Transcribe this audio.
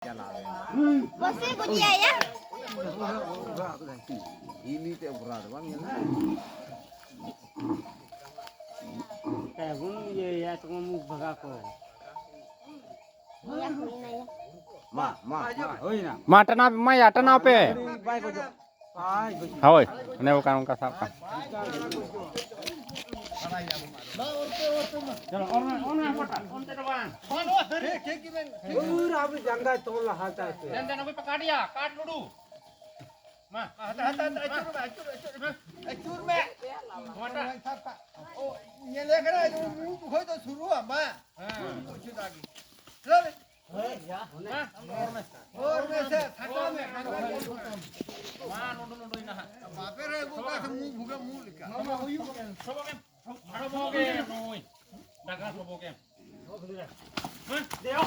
Você podia ya? Ini teh berat banget. Kayak gue ya tunggu mau bagako. Iya, ini ya. Hoy na. Mata na mai ata na pe. Baik ko. Ay, Hoy, ne bukan ungka sap ka. Chalo, ona kota, onte doang. आप जंगा तोड़ हाथा से. Dan aku pakai dia, kaat dulu. Ma, acur me. Mata. Oh, ये लेकर आए जो मुंह खोई तो शुरू है माँ चलो और में से थका में Ma, nundu ina. बापे रे वो का मुंह भूगा मुंह लिखा Sobokem. Sobokem, noi. Dagang sobokem. Deo.